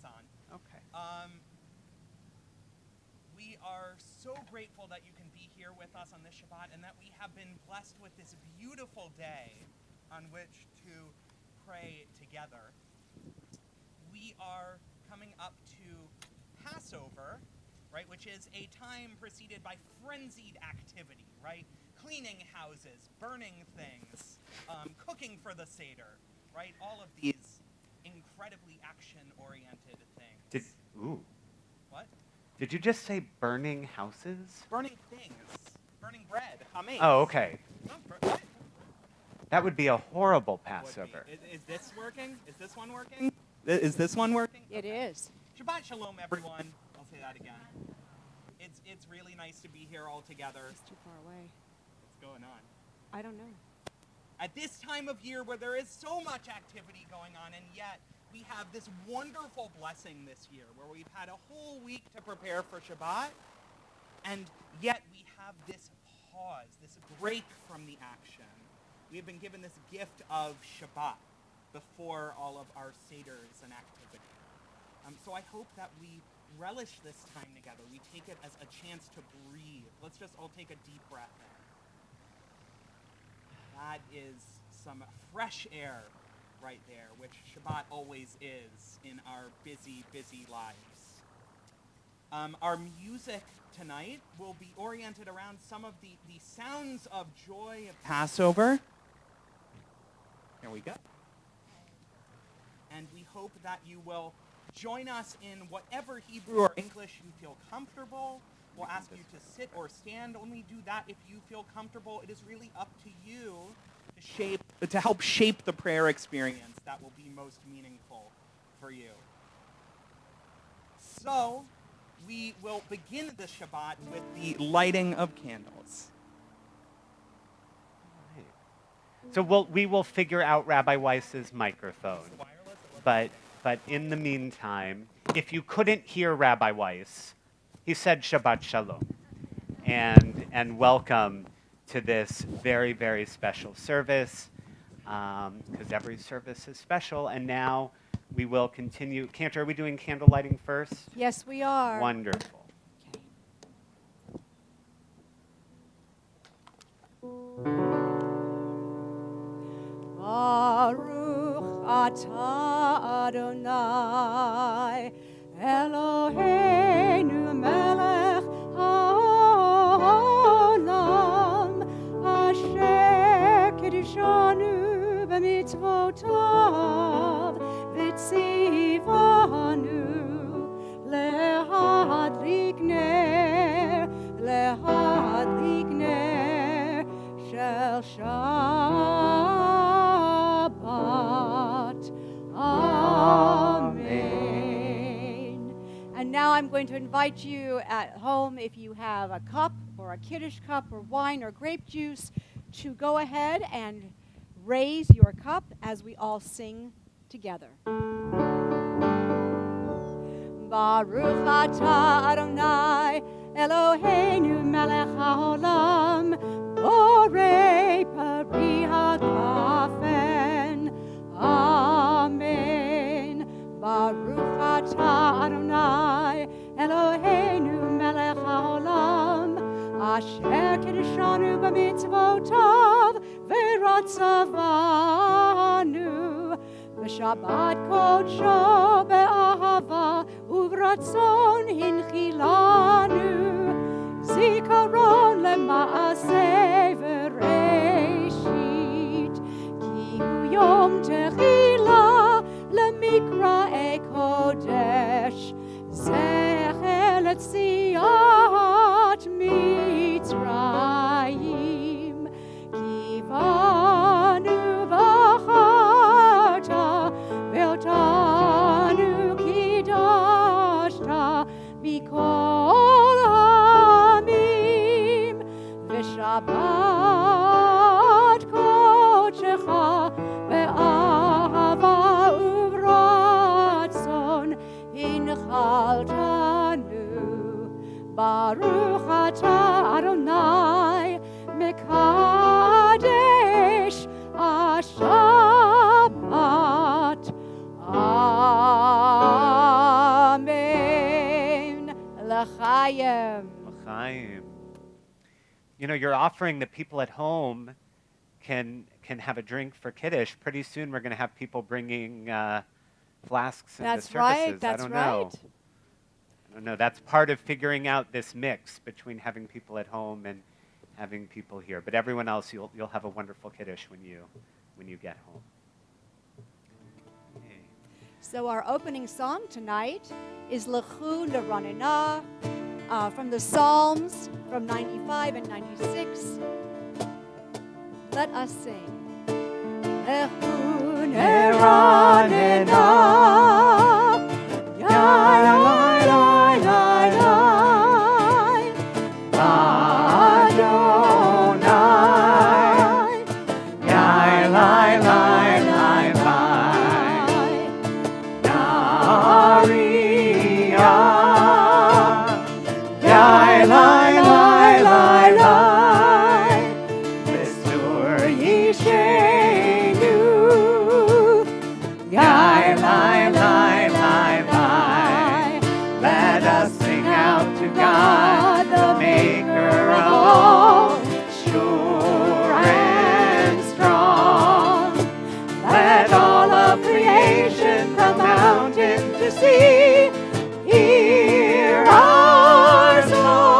it's on. Okay. We are so grateful that you can be here with us on this Shabbat and that we have been blessed with this beautiful day on which to pray together. We are coming up to Passover, right, which is a time preceded by frenzied activity, right? Cleaning houses, burning things, cooking for the Seder, right? All of these incredibly action-oriented things. What? Did you just say burning houses? Burning things. Burning bread. Hametz. Oh, okay. What? That would be a horrible Would Passover. be. Is this working? Is this one working? Is this one working? It is. Shabbat Shalom, everyone. I'll say that again. It's really nice to be here all together. It's too far away. What's going on? I don't know. At this time of year where there is so much activity going on, and yet we have this wonderful blessing this year where we've had a whole week to prepare for Shabbat, and yet we have this pause, this break from the action. We have been given this gift of Shabbat before all of our Seders and activity. So I hope that we relish this time together. We take it as a chance to breathe. Let's just all take a deep breath in. That is some fresh air right there, which Shabbat always is in our busy, busy lives. Our music tonight will be oriented around some of the sounds of joy of Passover. Here we go. And we hope that you will join us in whatever Hebrew or English you feel comfortable. We'll ask you to sit or stand. Only do that if you feel comfortable. It is really up to you to help shape the prayer experience that will be most meaningful for you. So, we will begin the Shabbat with the lighting of candles. So we will figure out Rabbi Weiss's microphone. But in the meantime, if you couldn't hear Rabbi Weiss, he said Shabbat Shalom. And welcome to this very, very special service, because every service is special. And now we will continue. Cantor, are we doing candle lighting first? Yes, we are. Wonderful. Baruch atah Adonai Eloheinu melech haolam asher kiddushanu b'mitzvotav v'tzivanu lehadlik ner shel Shabbat. Amen. And now I'm going to invite you at home, if you have a cup or a Kiddush cup or wine or grape juice, to go ahead and raise your cup as we all sing together. Baruch atah Adonai Eloheinu melech haolam borei pari hagafen. Amen. Baruch atah Adonai Eloheinu melech haolam asher kiddushanu b'mitzvotav v'ratzavanu v'shabbat kodsho be'ahava uvratzon hinchilanu zikaron lema'aseh v'reishit ki hu yom techila lemikra'e kodesh zecher letziat mitzrayim kivanu v'charta ve'otanu kidashta mikol hamim v'shabbat kodecha ve'ahava uvratzon hinchaltanu. Baruch atah Adonai mekadesh Shabbat. Amen. you're offering the people at home can have a drink for Kiddush. Pretty soon we're going to have people bringing flasks into That's services. right. That's I don't right. know. I don't know. That's part of figuring out this mix between having people at home and having people here. But everyone else, you'll have a wonderful Kiddush when you get home. Okay. So our opening song tonight is Lechu L'Ranena from the Psalms from 95 and 96. Let us sing. Lechu L'Ranena, ya la la la la, Adonai, ya la la la la, Nariya, ya la la la la, Besur Yishenu, ya la la la la. Let us sing out to God, the Maker of all, sure and strong. Let all of creation, from mountain to sea, hear our song.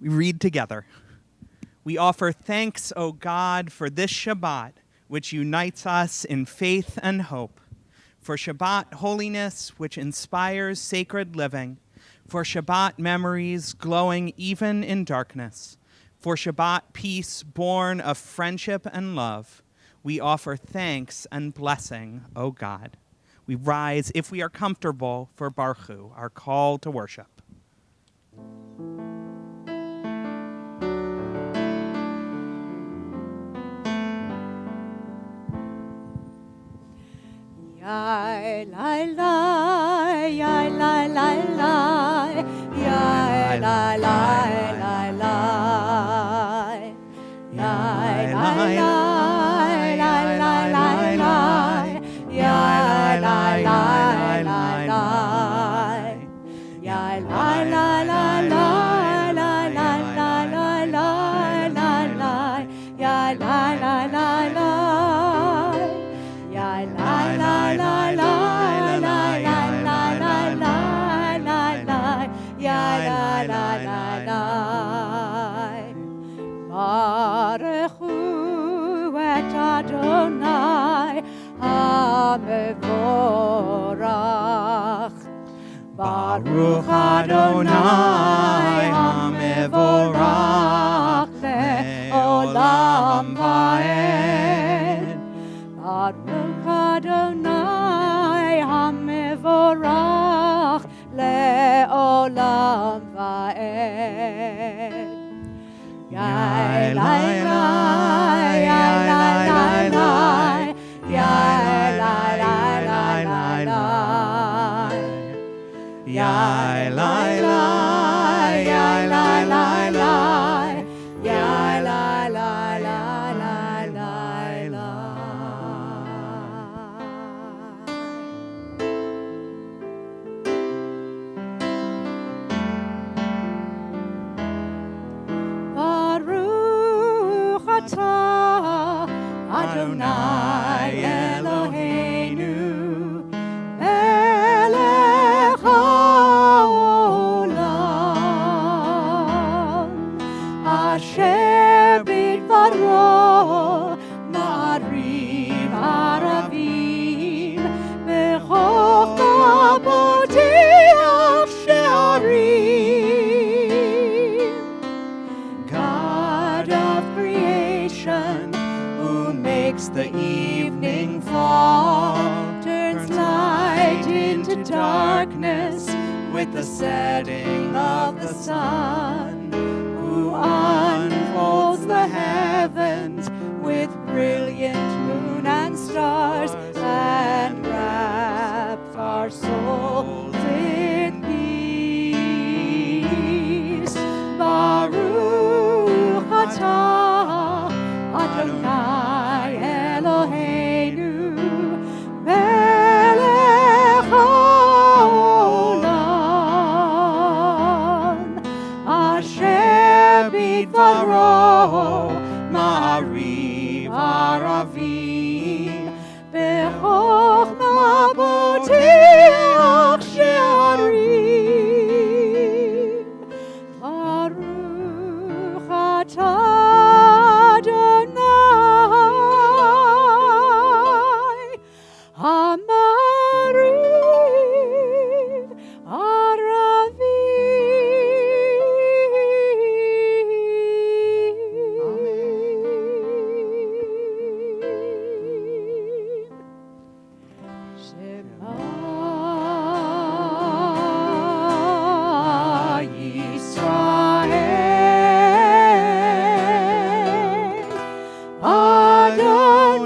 We read together. We offer thanks, O God, for this Shabbat, which unites us in faith and hope, for Shabbat holiness, which inspires sacred living, for Shabbat memories glowing even in darkness, for Shabbat peace born of friendship and love. We offer thanks and blessing, O God. We rise, if we are comfortable, for Baruch, our call to worship. Ya la la, ya la la la, ya la la la la, ya la la la la la, ya la la la la, ya la la la la la la la la la la, ya la la la la, ya la la la la la la la la la la, ya la la la la. Baruch hu et Adonai hamevorach. Baruch Adonai hamevorach le'olam va'ed. Baruch Adonai hamevorach le'olam לעולם ועד. יאי לי לי, יאי לי לי לי, יאי לי לי לי לי, יאי לי לי, יאי לי לי לי, יאי לי לי לי לי Baruch atah Adonai Eloheinu melech haolam asher bidvaro ma'ariv haravim b'chochma potiach she'arim. God of creation, who makes the evening fall, turns light into darkness with the setting of the sun, who unfolds the heavens with brilliant moon and stars, and wraps our souls in peace. Baruch atah Adonai Eloheinu melech haolam asher bidvaro ma'ariv haravim b'chochma potiach she'arim. Baruch atah Adonai Hamariv Aravim. Shema Yisrael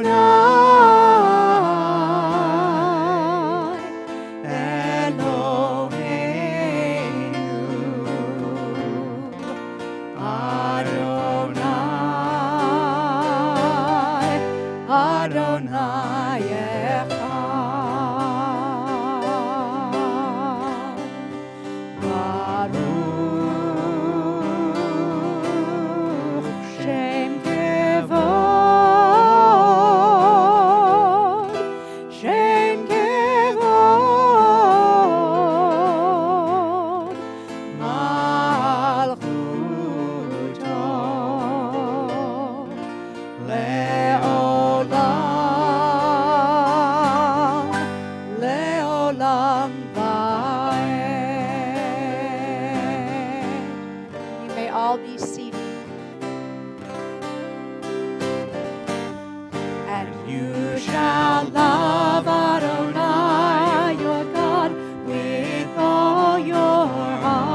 Adonai Eloheinu Adonai Adonai Echad. Baruch Shem Kevod, Shem Kevod, Malchuto Leolam, Leolam Vaed. You may all be seated. And you shall love Adonai your God with all your heart,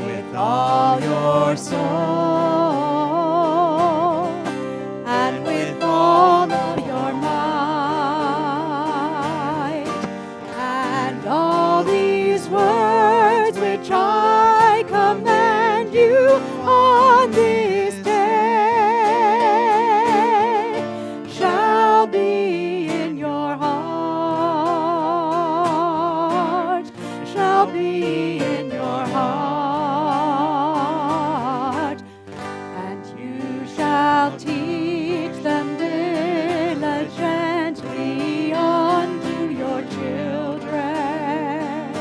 with all your soul, and with all of your might. And all these words which I command you on this day shall be in your heart, shall be in your heart, and you shall teach them diligently unto your children,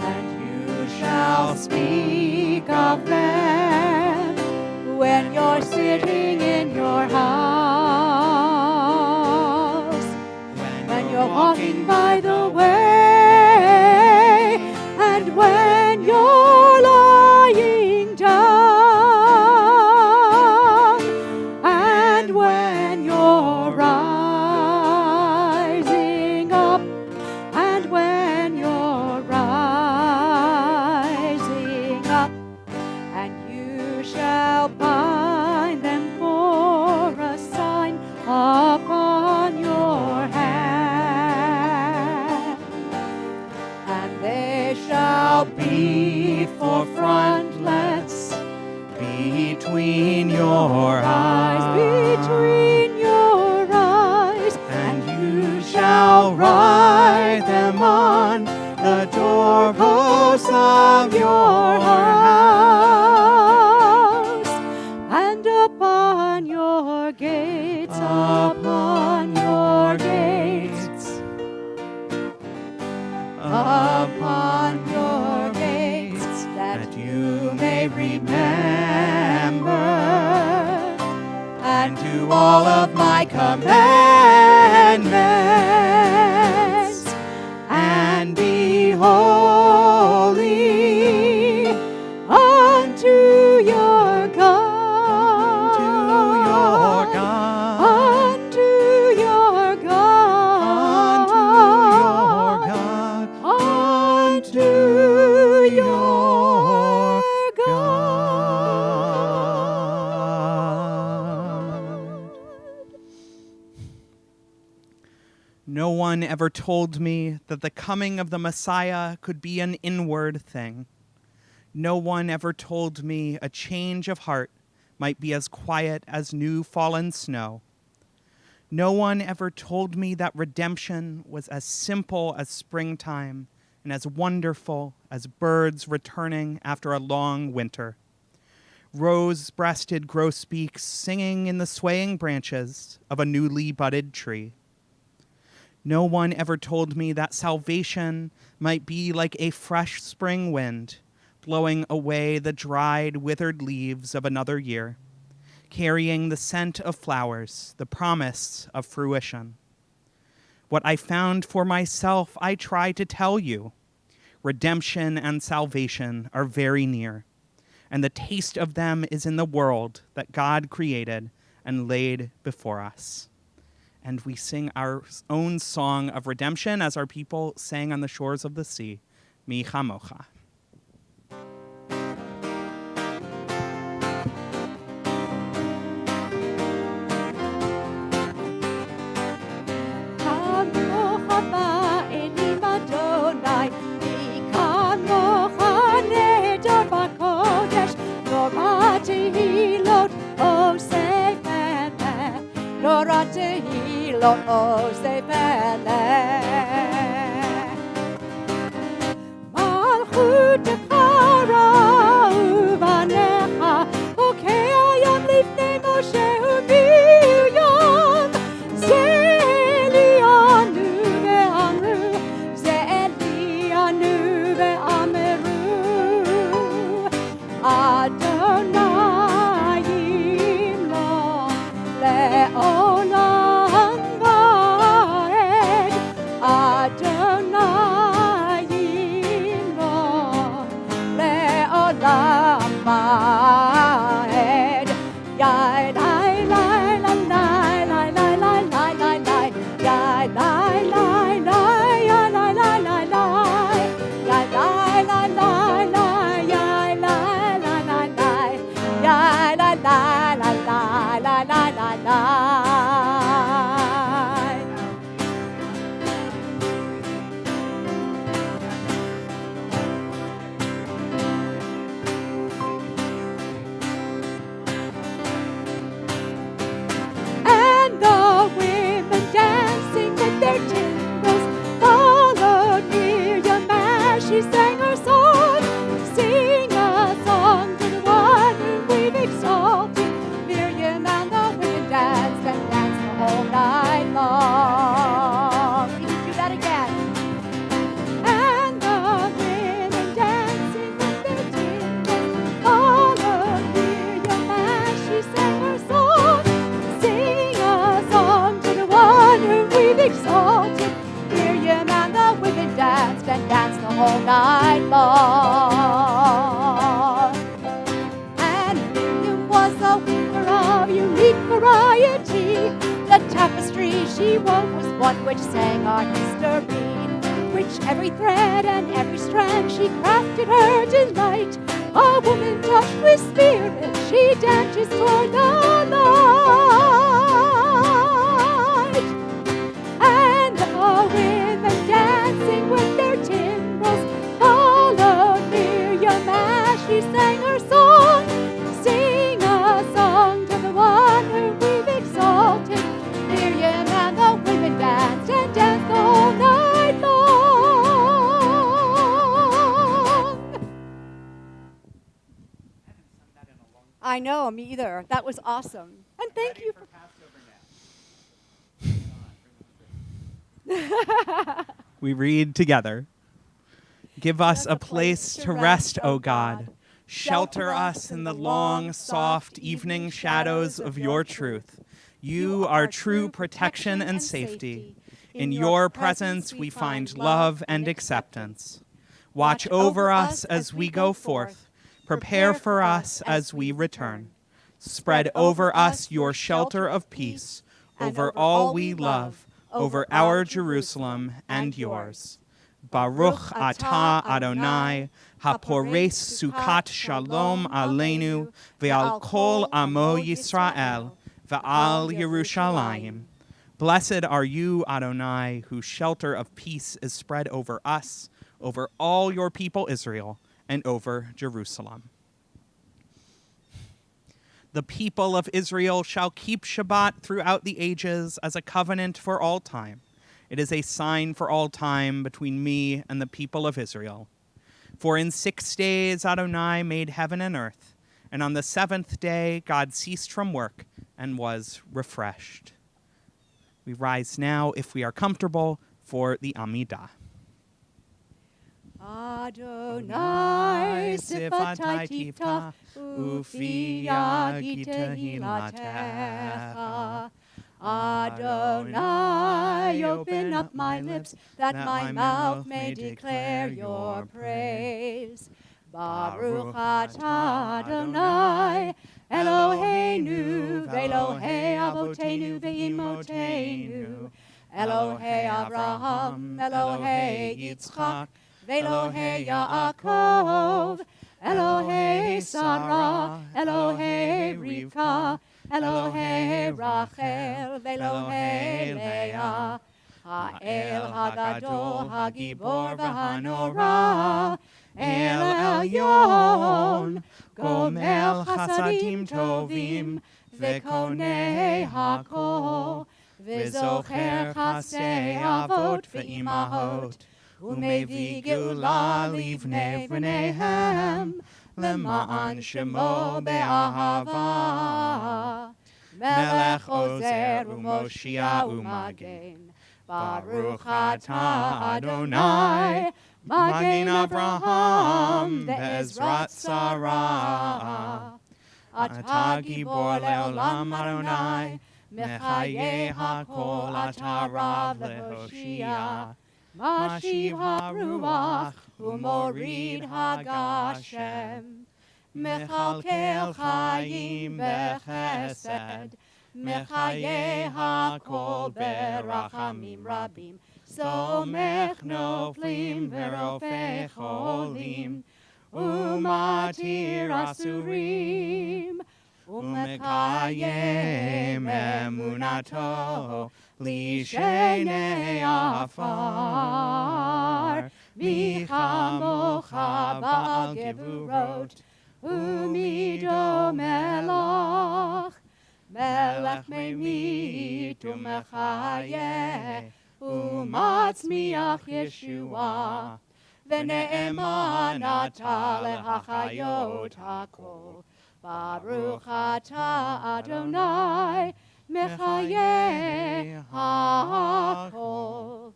and you shall speak of them when you're sitting in your house, when you're walking by the way, and when be forefrontlets between your eyes, between your eyes, and you shall write them on the doorposts of your house, and upon your gates, upon your gates, upon your gates, that you may remember and do all of my commandments, and be holy unto your God, unto your God, unto your God. No one ever told me that the coming of the Messiah could be an inward thing. No one ever told me a change of heart might be as quiet as new fallen snow. No one ever told me that redemption was as simple as springtime and as wonderful as birds returning after a long winter. Rose-breasted grosbeaks singing in the swaying branches of a newly budded tree. No one ever told me that salvation might be like a fresh spring wind, blowing away the dried, withered leaves of another year, carrying the scent of flowers, the promise of fruition. What I found for myself, I try to tell you. Redemption and salvation are very near, and the taste of them is in the world that God created and laid before us. And we sing our own song of redemption as our people sang on the shores of the sea, Mi Chamocha. Kamocha ba'elim Adonai, mi kamocha neder b'kodesh, Norah tehilot osei melech, Norah tehilot osei melech. Malchutecha ra'u banecha, okei hayam lifnei Moshe u'Miriam, Zelianu ve'amru, Zelianu ve'ameru, Adonai yimloch le'olam va'ed, Adonai yimloch le'olam va'ed. Yai lai lai lai lai lai lai lai lai lai lai. Yai lai lai lai yai lai lai lai lai. Yai lai lai lai lai yai lai lai lai lai. Yai lai lai lai lai lai lai lai lai. And the women dancing with their timbrels followed Miriam as she sang her song. Sing a song to the one whom we've exalted. Miriam and the women danced and danced the whole night long. We can do that again. And the women dancing with their timbrels followed Miriam as she sang her song. Sing a song to the one whom we've exalted. Miriam and the women danced and danced the whole night long. And Miriam was a weaver of unique variety. The tapestry she wove was one which sang our history. Which every thread and every strand she crafted her delight. A woman touched with spirit, she dances toward the light. And the women dancing with their timbrels followed I know, me either. That was awesome. And thank you for We read together. Give us a place to rest, O God. Shelter us in the long, soft evening shadows of your truth. You are true protection and safety. In your presence we find love and acceptance. Watch over us as we go forth. Prepare for us as we return. Spread over us your shelter of peace, over all we love, over our Jerusalem and yours. Baruch atah Adonai, hapores sukat shalom aleinu, ve'al kol amo Yisrael, ve'al Yerushalayim. Blessed are you, Adonai, whose shelter of peace is spread over us, over all your people Israel, and over Jerusalem. The people of Israel shall keep Shabbat throughout the ages as a covenant for all time. It is a sign for all time between me and the people of Israel. For in 6 days Adonai made heaven and earth, and on the 7th day God ceased from work and was refreshed. We rise now, if we are comfortable, for the Amidah. Adonai sifatai tiftach ufiyah tehillatech. Adonai, open up my lips, that my mouth may declare your praise. Baruch atah Adonai, Eloheinu, ve'Elohei Avotenu ve'imotenu, Elohei Avraham, Elohei Yitzchak, ve'Elohei Yaakov, Elohei Sarah, Elohei Rivka, Elohei Rachel, ve'Elohei Leah, Ha'el Hagadol, Hagibor v'Hanora, El Elyon, Gomel Chasadim Tovim, Ve'konei Hakol, Ve'zocher Chasei Avot ve'imahot, U'mevi Geula livnei v'neihem, Lema'an Shemo be'ahava. Melech Ozer u'Moshia u'Magen, Baruch atah Adonai, Magen Avraham ve'Ezrat Sarah. Atah Gibor le'olam Adonai, Mechayeh hakol atah Rav le'Hoshia. Mashiv ha'ruach u'morid ha'gashem. Mechalkel chayim bechesed, Mechayeh hakol berachamim rabim. Somech noflim verofeh cholim, umatir asurim, umekayem emunato lishenei afar. Michamocha ba'al gevurot, umido melach, melech meimit umechayeh, umatzmiach Yeshua, v'ne'eman atah lehachayot hakol. Baruch atah Adonai, mechayeh hakol.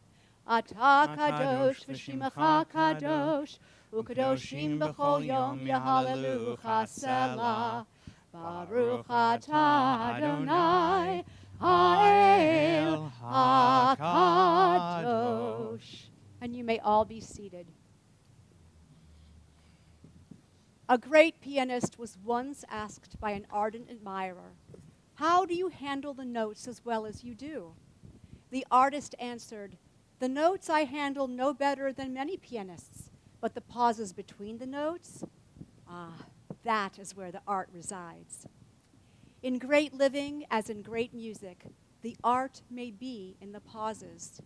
Atah kadosh v'shimecha kadosh, u'kadoshim b'chol yom yahalelucha selah. Baruch atah Adonai, ha'el hakadosh. And you may all be seated. A great pianist was once asked by an ardent admirer, "How do you handle the notes as well as you do?" The artist answered, "The notes I handle no better than many pianists, but the pauses between the notes, that is where the art resides." In great living, as in great music, the art may be in the pauses.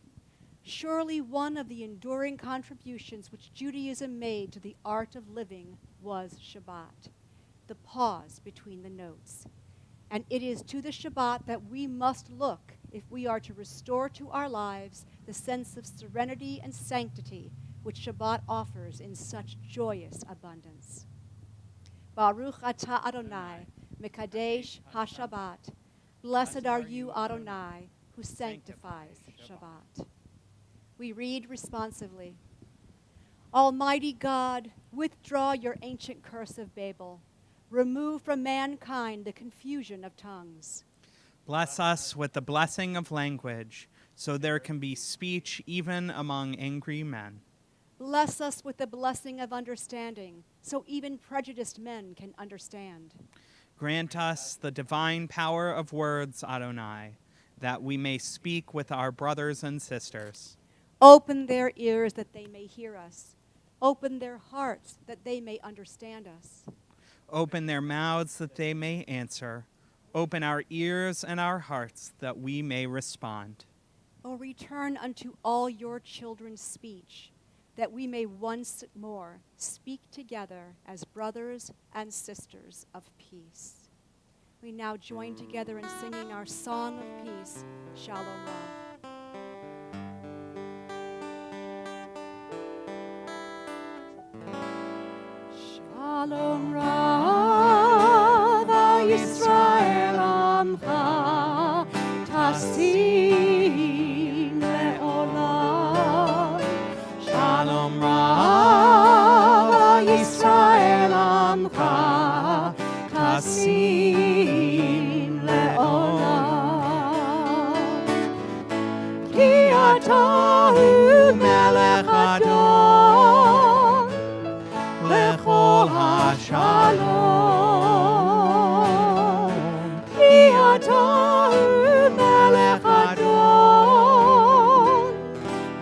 Surely one of the enduring contributions which Judaism made to the art of living was Shabbat, the pause between the notes. And it is to the Shabbat that we must look if we are to restore to our lives the sense of serenity and sanctity which Shabbat offers in such joyous abundance. Baruch atah Adonai, Mekadesh HaShabbat. Blessed are you, Adonai, who sanctifies Shabbat. We read responsively. Almighty God, withdraw your ancient curse of Babel. Remove from mankind the confusion of tongues. Bless us with the blessing of language, so there can be speech even among angry men. Bless us with the blessing of understanding, so even prejudiced men can understand. Grant us the divine power of words, Adonai, that we may speak with our brothers and sisters. Open their ears that they may hear us. Open their hearts that they may understand us. Open their mouths that they may answer. Open our ears and our hearts that we may respond. O return unto all your children's speech, that we may once more speak together as brothers and sisters of peace. We now join together in singing our song of peace, Shalom Rav. Shalom Rav, Yisrael Amcha, Tasim Le'olam. Shalom Rav, Yisrael Amcha, Tasim Le'olam. Ki ata hu melech Adon, lechol hashalom. Ki ata hu melech Adon,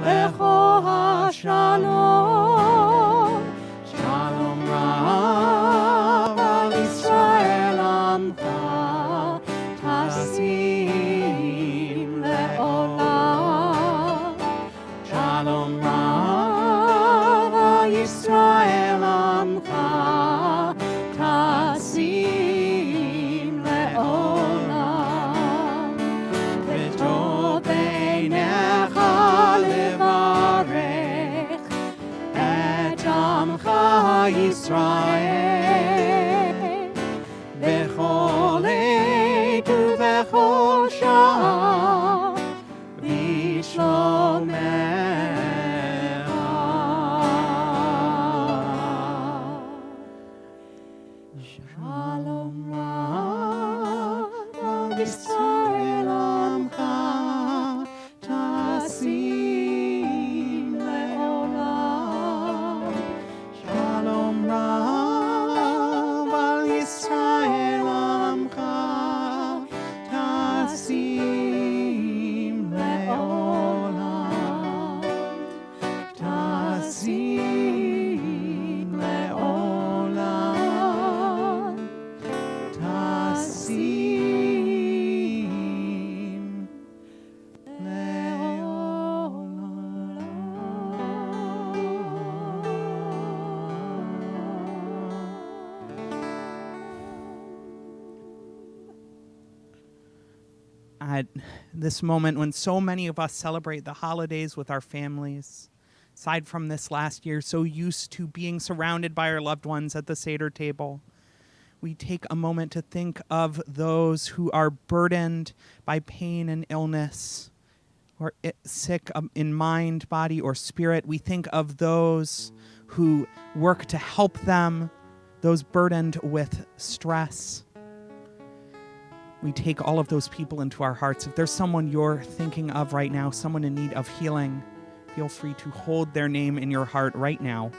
lechol hashalom. Shalom Rav al Yisrael Amcha, Tasim Le'olam. Shalom Rav al Yisrael Amcha, Tasim Le'olam. V'tov beinecha levarech et Amcha Yisrael. Bechol עת ובכל שעה בשלומך. Shalom Rav al Yisrael Amcha, Tasim Le'olam. Shalom Rav al Yisrael Amcha, Tasim Le'olam. Tasim Le'olam. Tasim At this moment when so many of us celebrate the holidays with our families, aside from this last year, so used to being surrounded by our loved ones at the Seder table, we take a moment to think of those who are burdened by pain and illness, or sick in mind, body, or spirit. We think of those who work to help them, those burdened with stress. We take all of those people into our hearts. If there's someone you're thinking of right now, someone in need of healing, feel free to hold their name in your heart right now.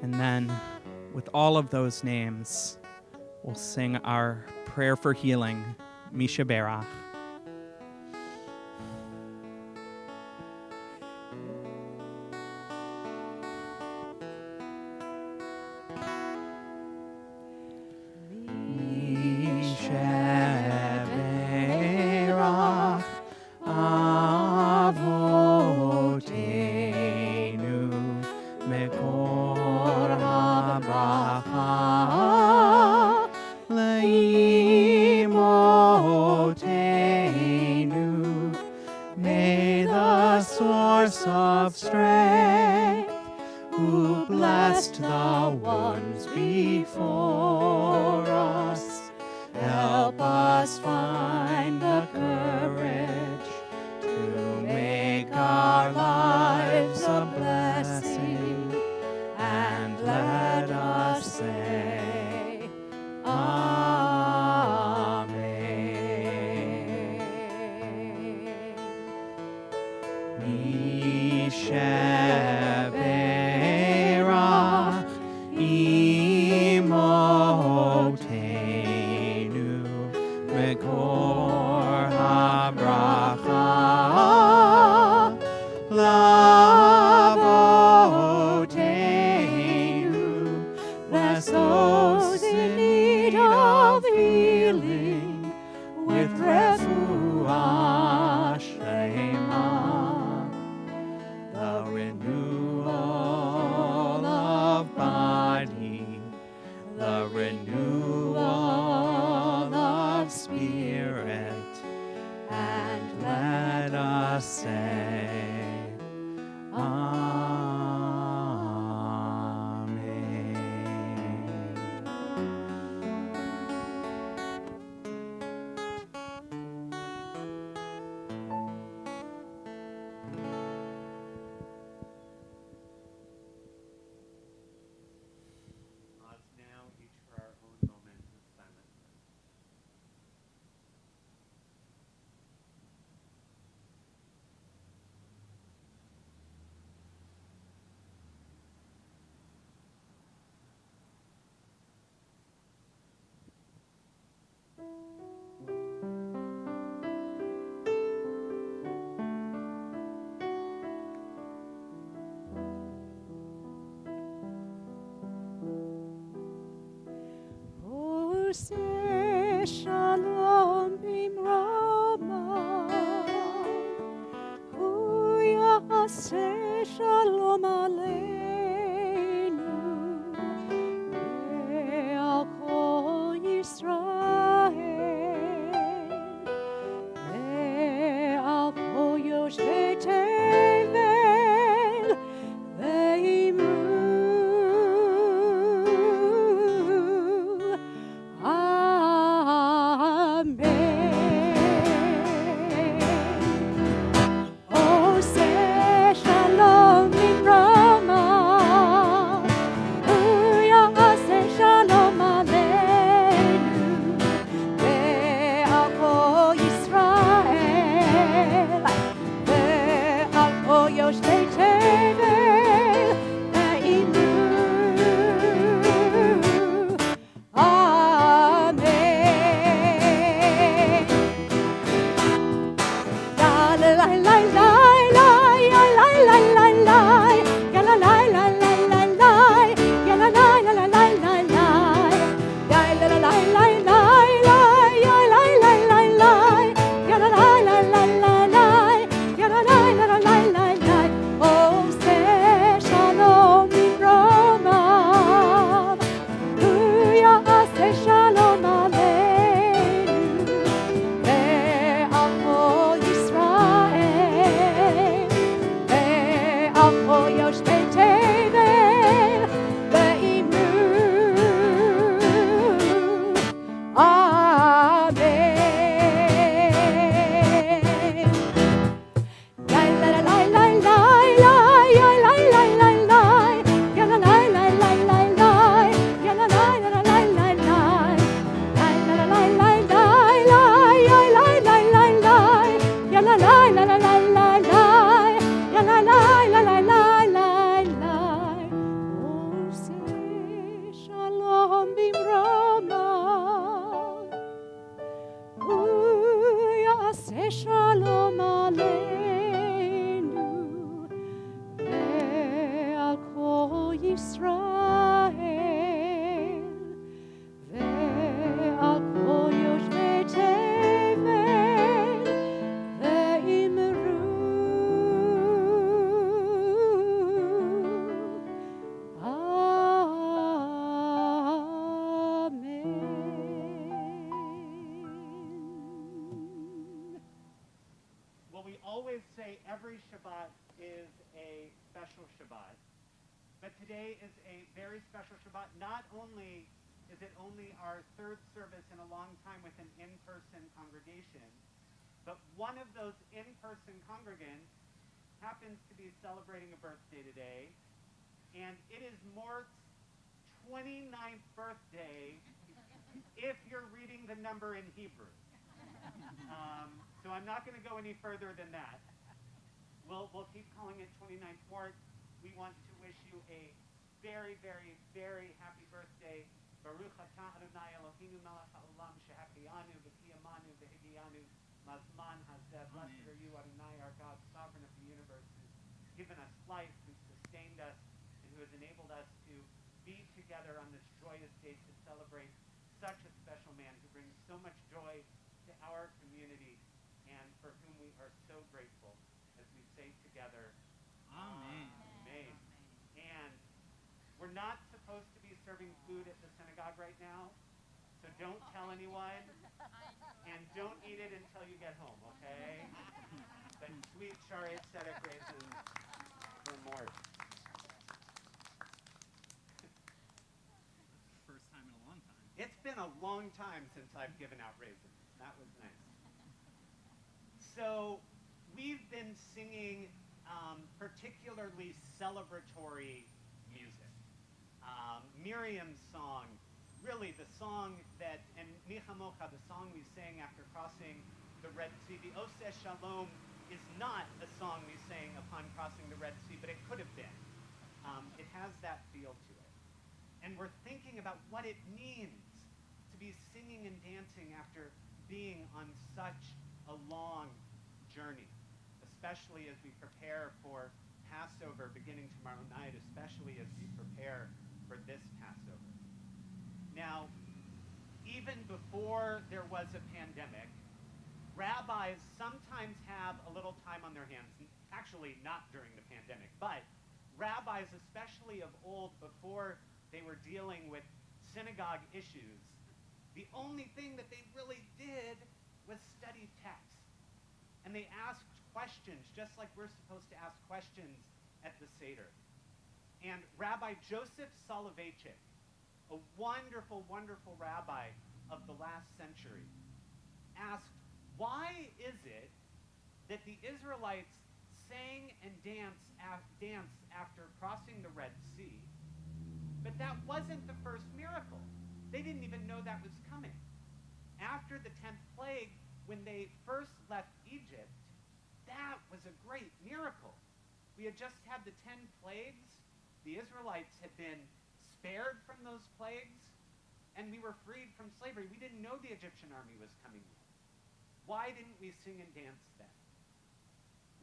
And then, with all of those names, we'll sing our prayer for healing, Misha Berach. May the source of strength who blessed the ones before us. Help us find the courage to make our lives a blessing, and let us say, Amen. Mishevera imotenu mekor habracha lavotenu. Bless those in need of healing with refuah shlema, the renewal of body, the renewal of spirit, and let us say, Now, each for our own moment of silence. Say shalom bimrama, say shalom aleinu, ve'al kol Yisrael, ve'al kol yoshvei tevel, ve'imru Shalom aleinu, ve'al kol Yisrael, ve'al kol yoshvei tevel, ve'imru Amen. Well, we always say every Shabbat is a special Shabbat. But today is a very special Shabbat. Not only is it only our third service in a long time with an in-person congregation, but one of those in-person congregants happens to be celebrating a birthday today, and it is Mort's 29th birthday if you're reading the number in Hebrew. So I'm not going to go any further than that. We'll keep calling it 29th Mort. We want to wish you a very, very, very happy birthday. Baruch atah Adonai Eloheinu melech haolam shehachiyanu v'kiyamanu v'higiyanu mazman hazeh. Blessed are you, Adonai, our God, sovereign of the universe, who's given us life, who's sustained us, and who has enabled us to be together on this joyous day to celebrate such a special man who brings so much joy to our community and for whom we are so grateful as we say together, Amen. Amen. And we're not supposed to be serving food at the synagogue right now, so don't tell anyone, and don't eat it until you get home, okay? But sweet Schaarai Zedek raisins for Mort. First time in a long time. It's been a long time since I've given out raisins. That was nice. So we've been singing particularly celebratory music. Miriam's song, really the song that, and Micha Mocha, the song we sang after crossing the Red Sea, the Oseh Shalom is not a song we sang upon crossing the Red Sea, but it could have been. It has that feel to it. And we're thinking about what it means to be singing and dancing after being on such a long journey, especially as we prepare for Passover beginning tomorrow night, especially as we prepare for this Passover. Now, even before there was a pandemic, rabbis sometimes have a little time on their hands. Actually, not during the pandemic, but rabbis, especially of old, before they were dealing with synagogue issues, the only thing that they really did was study text. And they asked questions, just like we're supposed to ask questions at the Seder. And Rabbi Joseph Soloveitchik, a wonderful, wonderful rabbi of the last century, asked, why is it that the Israelites sang and danced after crossing the Red Sea, but that wasn't the first miracle? They didn't even know that was coming. After the 10th plague, when they first left Egypt, that was a great miracle. We had just had the 10 plagues. The Israelites had been spared from those plagues, and we were freed from slavery. We didn't know the Egyptian army was coming yet. Why didn't we sing and dance then?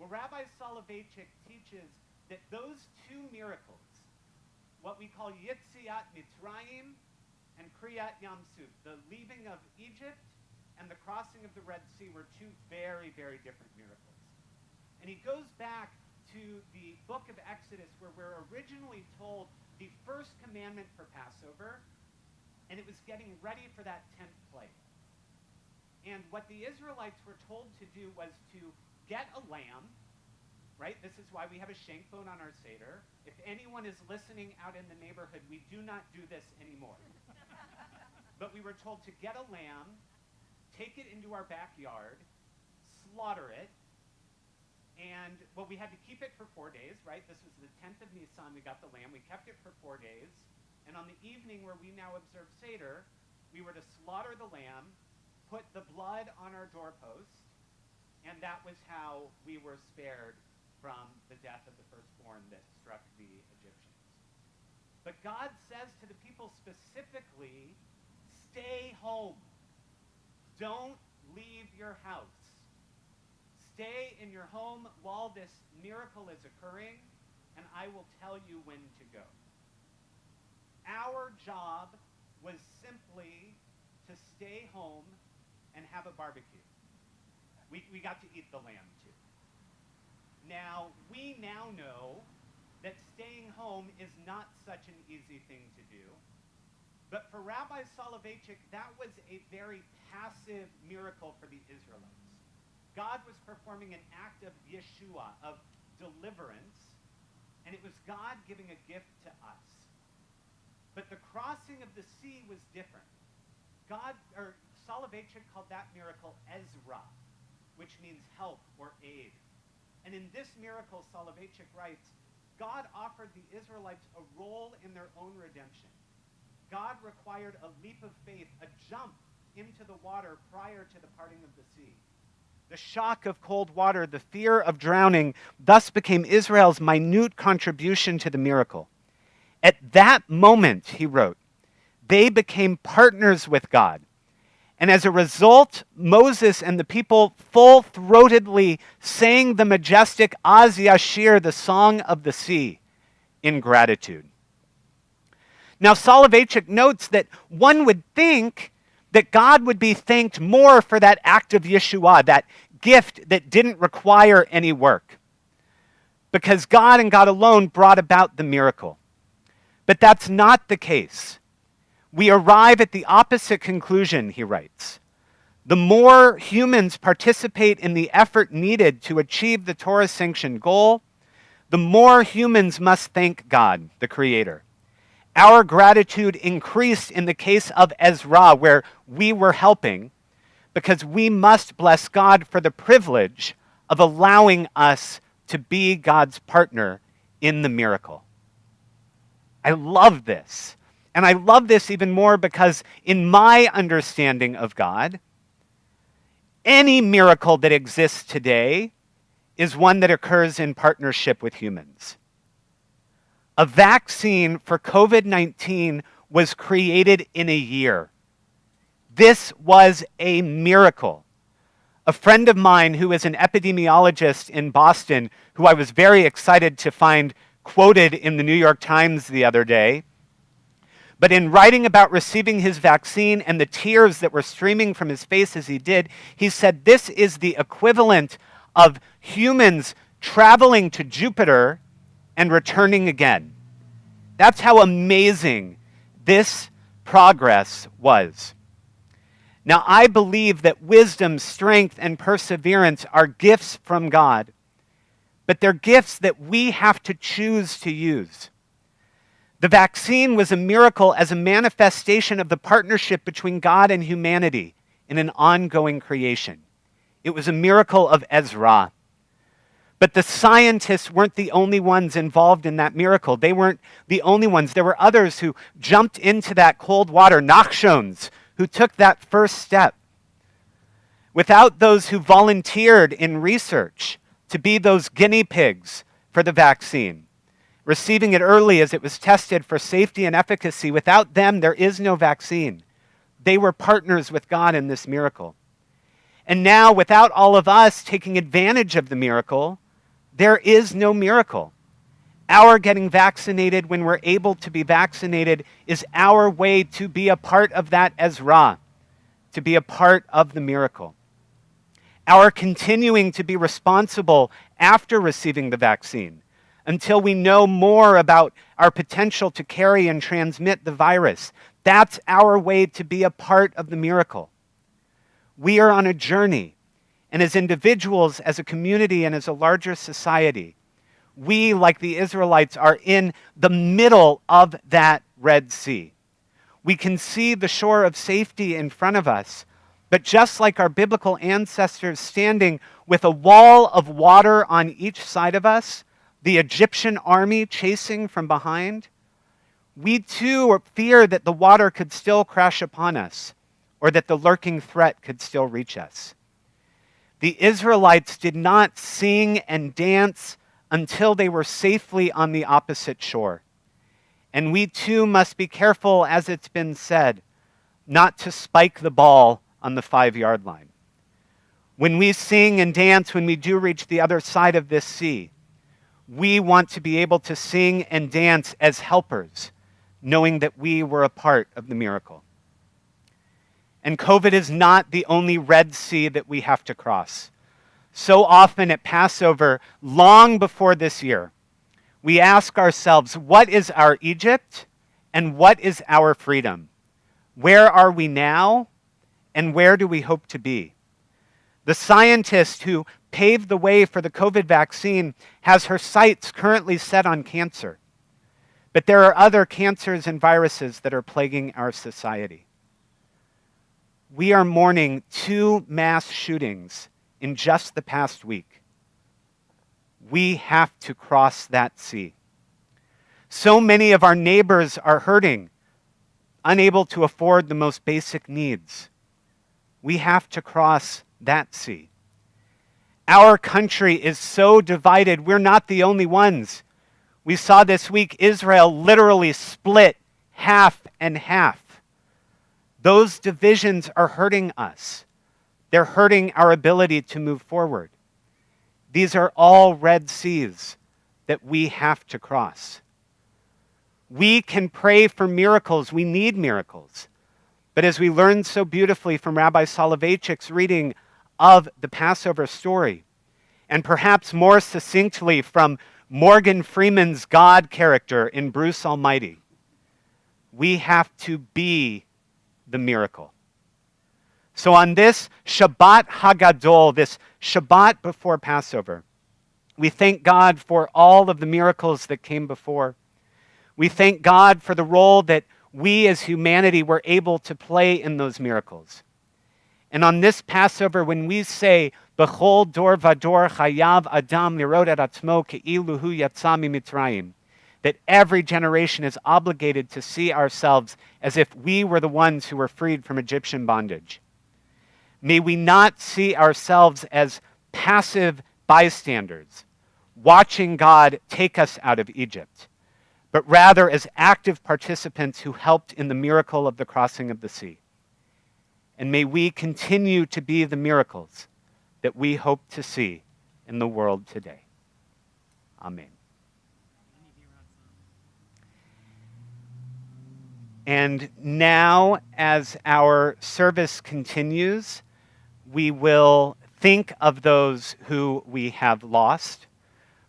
Well, Rabbi Soloveitchik teaches that those two miracles, what we call Yitziat Mitzrayim and Kriyat Yam Suf, the leaving of Egypt and the crossing of the Red Sea, were two very, very different miracles. And he goes back to the book of Exodus, where we're originally told the first commandment for Passover, and it was getting ready for that 10th plague. And what the Israelites were told to do was to get a lamb, right? This is why we have a shank bone on our Seder. If anyone is listening out in the neighborhood, we do not do this anymore. But we were told to get a lamb, take it into our backyard, slaughter it, and, well, we had to keep it for 4 days, right? This was the 10th of Nisan, we got the lamb. We kept it for 4 days. And on the evening where we now observe Seder, we were to slaughter the lamb, put the blood on our doorpost, and that was how we were spared from the death of the firstborn that struck the Egyptians. But God says to the people specifically, stay home. Don't leave your house. Stay in your home while this miracle is occurring, and I will tell you when to go. Our job was simply to stay home and have a barbecue. We got to eat the lamb too. Now, we now know that staying home is not such an easy thing to do. But for Rabbi Soloveitchik, that was a very passive miracle for the Israelites. God was performing an act of Yeshua, of deliverance, and it was God giving a gift to us. But the crossing of the sea was different. Soloveitchik called that miracle Ezra, which means help or aid. And in this miracle, Soloveitchik writes, God offered the Israelites a role in their own redemption. God required a leap of faith, a jump into the water prior to the parting of the sea. The shock of cold water, the fear of drowning, thus became Israel's minute contribution to the miracle. At that moment, he wrote, they became partners with God. And as a result, Moses and the people full-throatedly sang the majestic Az Yashir, the song of the sea, in gratitude. Now, Soloveitchik notes that one would think that God would be thanked more for that act of Yeshua, that gift that didn't require any work, because God and God alone brought about the miracle. But that's not the case. We arrive at the opposite conclusion, he writes. The more humans participate in the effort needed to achieve the Torah-sanctioned goal, the more humans must thank God, the Creator. Our gratitude increased in the case of Ezra, where we were helping, because we must bless God for the privilege of allowing us to be God's partner in the miracle. I love this. And I love this even more because in my understanding of God, any miracle that exists today is one that occurs in partnership with humans. A vaccine for COVID-19 was created in a year. This was a miracle. A friend of mine who is an epidemiologist in Boston, who I was very excited to find quoted in the New York Times the other day, but in writing about receiving his vaccine and the tears that were streaming from his face as he did, he said this is the equivalent of humans traveling to Jupiter and returning again. That's how amazing this progress was. Now, I believe that wisdom, strength, and perseverance are gifts from God, but they're gifts that we have to choose to use. The vaccine was a miracle as a manifestation of the partnership between God and humanity in an ongoing creation. It was a miracle of Ezra. But the scientists weren't the only ones involved in that miracle. They weren't the only ones. There were others who jumped into that cold water, Nachshons, who took that first step. Without those who volunteered in research to be those guinea pigs for the vaccine, receiving it early as it was tested for safety and efficacy, without them, there is no vaccine. They were partners with God in this miracle. And now, without all of us taking advantage of the miracle, there is no miracle. Our getting vaccinated when we're able to be vaccinated is our way to be a part of that Ezra, to be a part of the miracle. Our continuing to be responsible after receiving the vaccine until we know more about our potential to carry and transmit the virus. That's our way to be a part of the miracle. We are on a journey, and as individuals, as a community, and as a larger society, we, like the Israelites, are in the middle of that Red Sea. We can see the shore of safety in front of us, but just like our biblical ancestors standing with a wall of water on each side of us, the Egyptian army chasing from behind, we too fear that the water could still crash upon us, or that the lurking threat could still reach us. The Israelites did not sing and dance until they were safely on the opposite shore. And we too must be careful, as it's been said, not to spike the ball on the 5-yard line. When we sing and dance, when we do reach the other side of this sea, we want to be able to sing and dance as helpers, knowing that we were a part of the miracle. And COVID is not the only Red Sea that we have to cross. So often at Passover, long before this year, we ask ourselves, what is our Egypt and what is our freedom? Where are we now and where do we hope to be? The scientist who paved the way for the COVID vaccine has her sights currently set on cancer. But there are other cancers and viruses that are plaguing our society. We are mourning 2 mass shootings in just the past week. We have to cross that sea. So many of our neighbors are hurting, unable to afford the most basic needs. We have to cross that sea. Our country is so divided. We're not the only ones. We saw this week Israel literally split half and half. Those divisions are hurting us. They're hurting our ability to move forward. These are all red seas that we have to cross. We can pray for miracles. We need miracles. But as we learned so beautifully from Rabbi Soloveitchik's reading of the Passover story, and perhaps more succinctly from Morgan Freeman's God character in Bruce Almighty, we have to be the miracle. So on this Shabbat Hagadol, this Shabbat before Passover, we thank God for all of the miracles that came before. We thank God for the role that we as humanity were able to play in those miracles. And on this Passover, when we say, B'chol dor vador chayav adam lirot et atzmo ke'ilu hu yatsa miMitzrayim, that every generation is obligated to see ourselves as if we were the ones who were freed from Egyptian bondage. May we not see ourselves as passive bystanders, watching God take us out of Egypt, but rather as active participants who helped in the miracle of the crossing of the sea. And may we continue to be the miracles that we hope to see in the world today. Amen. And now, as our service continues, we will think of those who we have lost,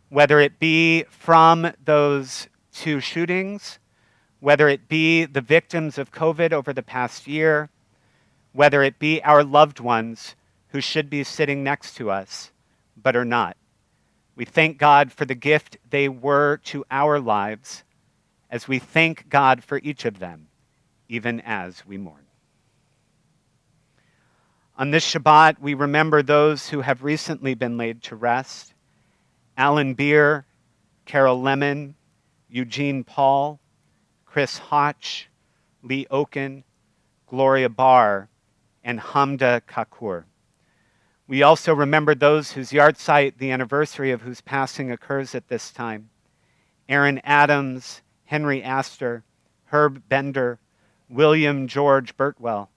whether it be from those 2 shootings, whether it be the victims of COVID over the past year, whether it be our loved ones who should be sitting next to us but are not. We thank God for the gift they were to our lives, as we thank God for each of them, even as we mourn. On this Shabbat, we remember those who have recently been laid to rest: Alan Beer, Carol Lemon, Eugene Paul, Chris Hotch, Lee Oken, Gloria Barr, and Hamda Kakur. We also remember those whose yahrzeit, the anniversary of whose passing, occurs at this time: Aaron Adams, Henry Astor, Herb Bender, William George Birtwell,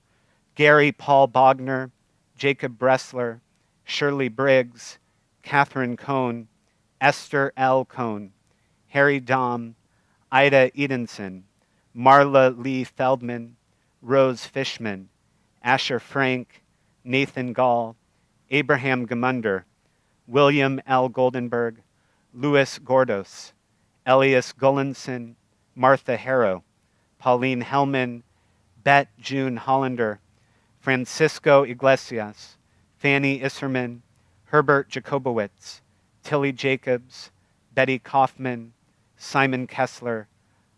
Gary Paul Bogner, Jacob Bressler, Shirley Briggs, Catherine Cohn, Esther L. Cohn, Harry Dom, Ida Edenson, Marla Lee Feldman, Rose Fishman, Asher Frank, Nathan Gall, Abraham Gamunder, William L. Goldenberg, Louis Gordos, Elias Gullinson, Martha Harrow, Pauline Hellman, Bet June Hollander, Francisco Iglesias, Fanny Isserman, Herbert Jacobowitz, Tilly Jacobs, Betty Kaufman, Simon Kessler,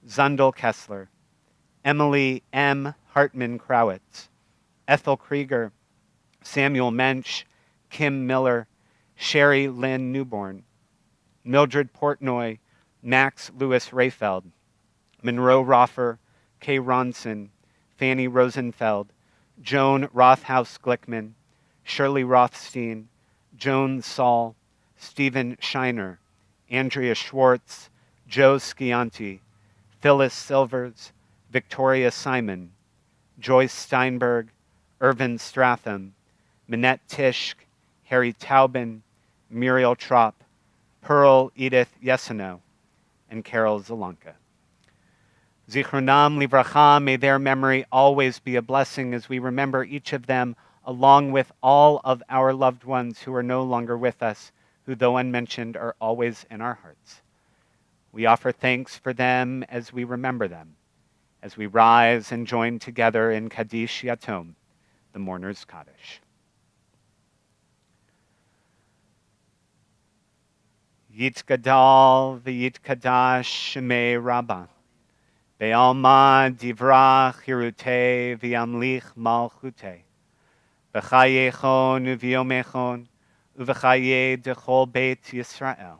Zundel Kessler, Emily M. Hartman Crowitz, Ethel Krieger, Samuel Mensch, Kim Miller, Sherry Lynn Newborn, Mildred Portnoy, Max Lewis Rayfeld, Monroe Roffer, Kay Ronson, Fanny Rosenfeld, Joan Rothaus Glickman, Shirley Rothstein, Joan Saul, Stephen Shiner, Andrea Schwartz, Joe Scianti, Phyllis Silvers, Victoria Simon, Joyce Steinberg, Irvin Stratham, Minette Tischk, Harry Taubin, Muriel Trop, Pearl Edith Yeseno, and Carol Zelanka. Zichronam livracha, may their memory always be a blessing as we remember each of them, along with all of our loved ones who are no longer with us, who, though unmentioned, are always in our hearts. We offer thanks for them as we remember them, as we rise and join together in Kaddish Yatom, the mourner's Kaddish. Yitgadal v'yitkadash shemei Rabbah. Be'alma divrach hirute v'yamlich malchute. B'chayechon u'v'yomechon u'v'chaye dechol beit Yisrael.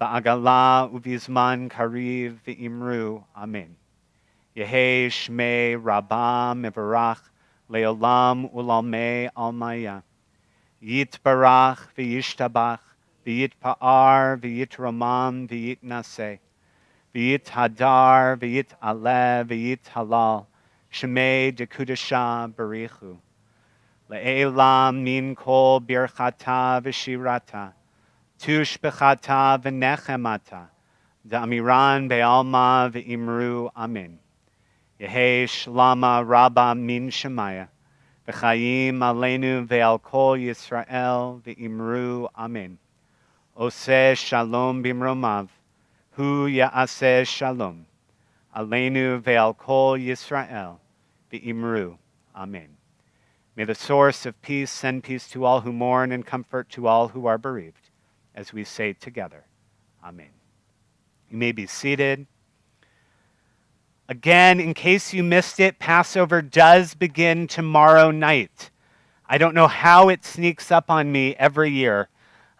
Ba'agala u'v'zman kariv v'imru. Amen. Yehi shmei Rabbah mevarach le'olam u'lalmei almaya. Yitbarach v'yishtabach v'yitpa'ar v'yitramam v'yitnaseh. V'yit hadar, v'yit aleh, v'yit halal, shemei dekudasha barichu. Le'elam min kol birchata v'shirata, tushbechata v'nechemata, da'amiran be'alma v'imru amen. Yehi shlama rabba min shemaya, v'chayim aleinu ve'al kol Yisrael v'imru amen. Oseh shalom bimromav, Hu ya'aseh shalom, aleinu ve'al kol Yisrael, v'imru, amen. May the source of peace send peace to all who mourn and comfort to all who are bereaved, as we say together, amen. You may be seated. Again, in case you missed it, Passover does begin tomorrow night. I don't know how it sneaks up on me every year,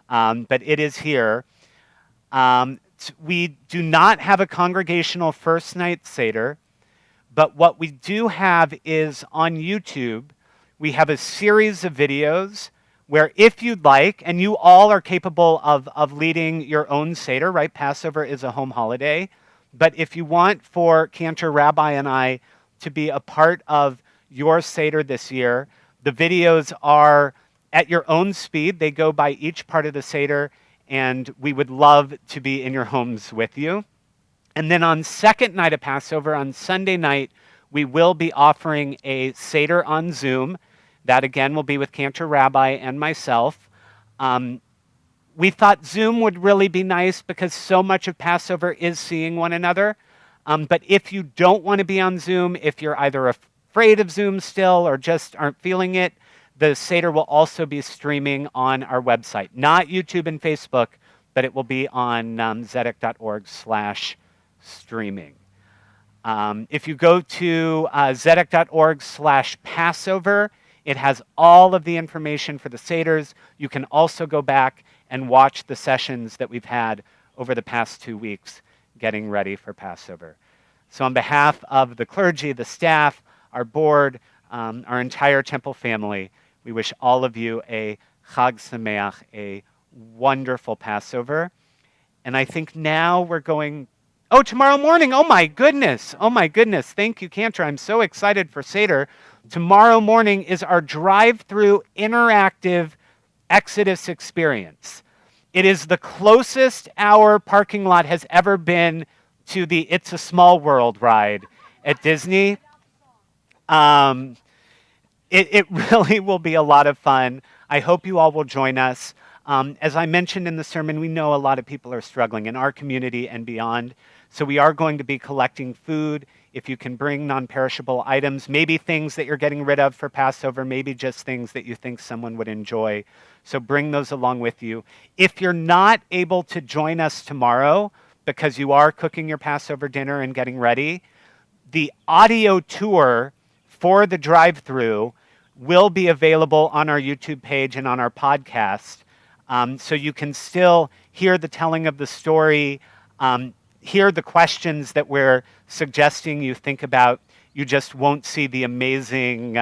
but it is here. We do not have a congregational first night Seder, but what we do have is on YouTube, we have a series of videos where if you'd like, and you all are capable of leading your own Seder, right? Passover is a home holiday. But if you want for Cantor Rabbi and I to be a part of your Seder this year, the videos are at your own speed. They go by each part of the Seder, and we would love to be in your homes with you. And then on second night of Passover, on Sunday night, we will be offering a Seder on Zoom. That again will be with Cantor Rabbi and myself. We thought Zoom would really be nice because so much of Passover is seeing one another. But if you don't want to be on Zoom, if you're either afraid of Zoom still or just aren't feeling it, the Seder will also be streaming on our website. Not YouTube and Facebook, but it will be on zedek.org/streaming. If you go to zedek.org/Passover, it has all of the information for the Seders. You can also go back and watch the sessions that we've had over the past 2 weeks getting ready for Passover. So on behalf of the clergy, the staff, our board, our entire temple family, we wish all of you a Chag Sameach, a wonderful Passover. And I think now we're going, tomorrow morning, oh my goodness. Thank you, Cantor. I'm so excited for Seder. Tomorrow morning is our drive-through interactive Exodus experience. It is the closest our parking lot has ever been to the It's a Small World ride at Disney. It really will be a lot of fun. I hope you all will join us. As I mentioned in the sermon, we know a lot of people are struggling in our community and beyond. So we are going to be collecting food. If you can bring non-perishable items, maybe things that you're getting rid of for Passover, maybe just things that you think someone would enjoy. So bring those along with you. If you're not able to join us tomorrow because you are cooking your Passover dinner and getting ready, the audio tour for the drive-through will be available on our YouTube page and on our podcast. So you can still hear the telling of the story, hear the questions that we're suggesting you think about. You just won't see the amazing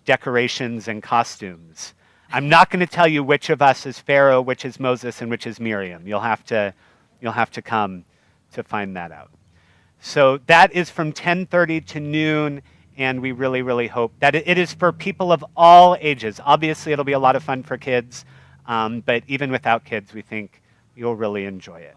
decorations and costumes. I'm not going to tell you which of us is Pharaoh, which is Moses, and which is Miriam. You'll have to come to find that out. So that is from 10:30 to noon, and we really, really hope that it is for people of all ages. Obviously, it'll be a lot of fun for kids, but even without kids, we think you'll really enjoy it.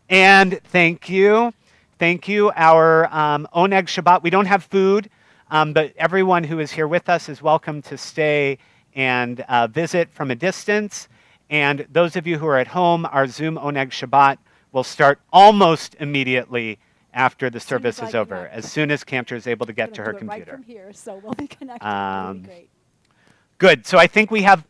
And thank you. Our Oneg Shabbat, we don't have food, but everyone who is here with us is welcome to stay and visit from a distance. And those of you who are at home, our Zoom Oneg Shabbat will start almost immediately after the service is over, as soon as Cantor is able to get to her computer. Right from here, so we'll be connected. It'll be great. Good. So I think we have,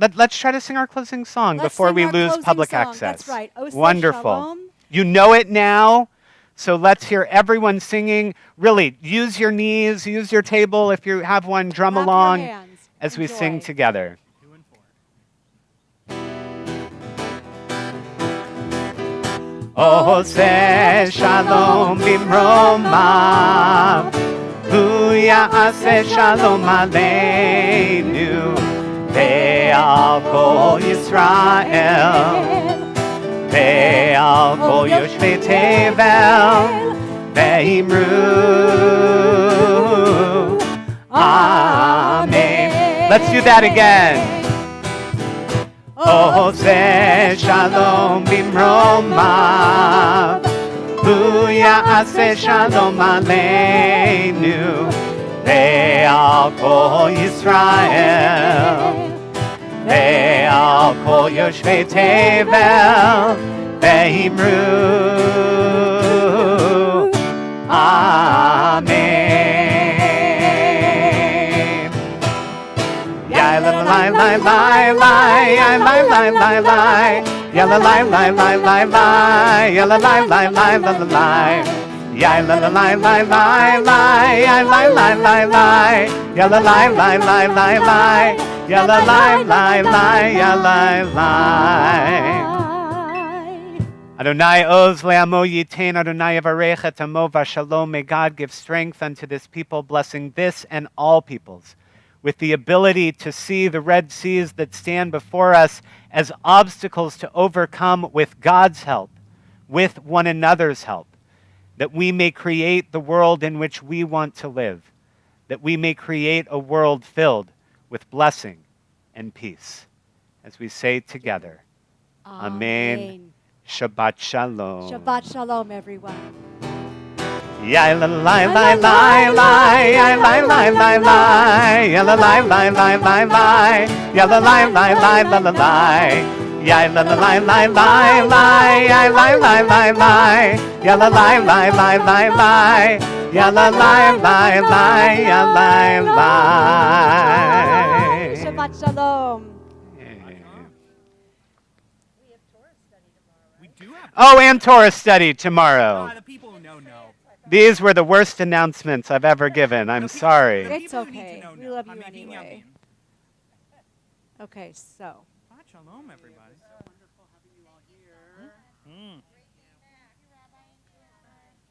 Let's try to sing our closing song Let's before sing we our lose closing public song. access. That's right. Oseh Wonderful. Shalom. You know it now, so let's hear everyone singing. Really, use your knees, use your table if you have one, drum Clap your along hands. as we sing Enjoy. together. 2 and 4. Oseh shalom bimromav, hu ya'aseh shalom aleinu, ve'al kol Yisrael, ve'al kol yoshvei tevel, ve'imru, Amen. Let's do that again. Oseh shalom bimromav, hu ya'aseh shalom aleinu, ve'al kol Yisrael, ve'al kol yoshvei tevel, ve'imru, Amen. Yai la lai lai lai lai, yai lai lai lai lai, ya la lai lai lai lai lai, ya la lai lai lai la la lai, yai la lai lai lai lai, yai lai lai lai lai, ya la lai lai lai lai lai, ya la lai lai lai, ya lai lai. Adonai oz le'amo yitain, Adonai yavarech et amo v'shalom. May God give strength unto this people, blessing this and all peoples, with the ability to see the Red Seas that stand before us as obstacles to overcome with God's help, with one another's help, that we may create the world in which we want to live, that we may create a world filled with blessing and peace. As we say together, Amen. Shabbat Shalom. Shabbat Shalom, everyone. Yai la lai lai lai lai, yai lai lai lai lai, ya la lai lai lai lai lai, ya la lai lai lai la la lai, yai la lai lai lai lai, yai lai lai lai lai, ya la lai lai lai lai lai, ya la lai lai lai, ya lai lai. Shabbat Shalom. We do have Oh, and Torah study tomorrow. the people who know. These were the worst announcements I've ever given. I'm sorry. It's People who need okay. to know We know. love you Hamid anyway. Yamin. Okay, so. Shabbat Shalom, everybody.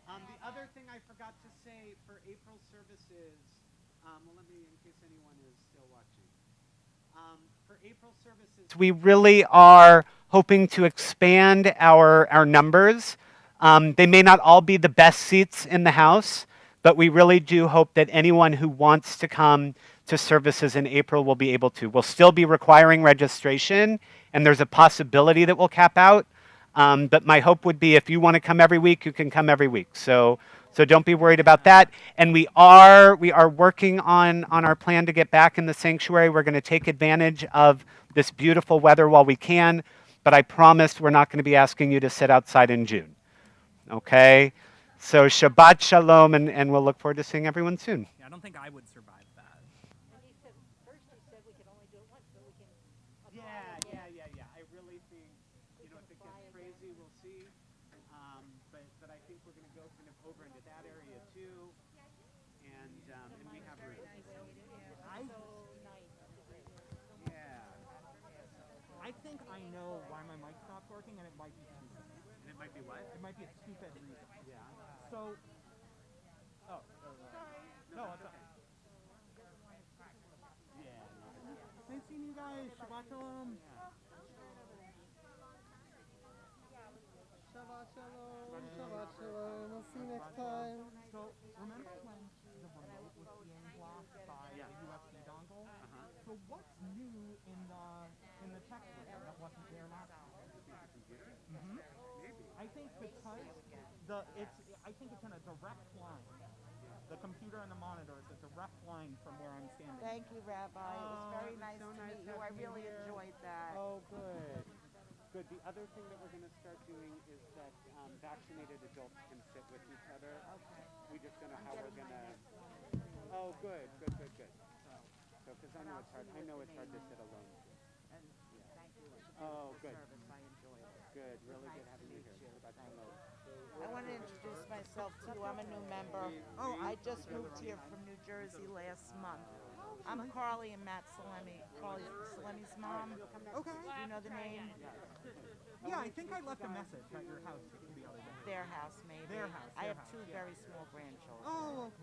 The other thing I forgot to say for April services, let me, in case anyone is still watching. For April services, we really are hoping to expand our numbers. They may not all be the best seats in the house, but we really do hope that anyone who wants to come to services in April will be able to. We'll still be requiring registration, and there's a possibility that we'll cap out. But my hope would be if you want to come every week, you can come every week. So don't be worried about that. And we are working on our plan to get back in the sanctuary. We're going to take advantage of this beautiful weather while we can, but I promise we're not going to be asking you to sit outside in June. Okay? So Shabbat Shalom, and we'll look forward to seeing everyone soon. Yeah, I don't think I would survive that. Yeah. I really think, if it gets crazy, we'll see. But I think we're going to go kind of over into that area too. And we have room. Yeah. I think I know why my mic stopped working, and it might be stupid. And it might be what? It might be a stupid reason. Yeah. So, no, it's okay. Yeah. Nice seeing you guys. Shabbat Shalom. Shabbat shalom, Shabbat shalom. We'll see you next time. So, remember when the remote was being blocked by the USB dongle? So what's new in the text reader that wasn't there last time? I think because I think it's in a direct line. The computer and the monitor is a direct line from where I'm standing. Thank you, Rabbi. It was very nice so to nice meet you. I having you really here. enjoyed that. Oh, good. Good. The other thing that we're going to start doing is that vaccinated adults can sit with each other. Okay. We just don't know how we're Getting going my to. next one. Oh, good. So, because I know it's hard. I know it's hard to sit alone. And Oh, good. service. I enjoyed it. Good. Really Nice good to having you meet here. you. Shabbat Thank shalom. I want to introduce myself to you. I'm a new member. Oh, I just moved here from New Jersey last month. I'm Carly and Matt Salemi. Carly Salemi's mom. okay. Do you know the name? Yeah, I think I left a message at your house the other day. Their house, maybe. Their house, I their have house, two yeah. very small grandchildren. Oh, okay.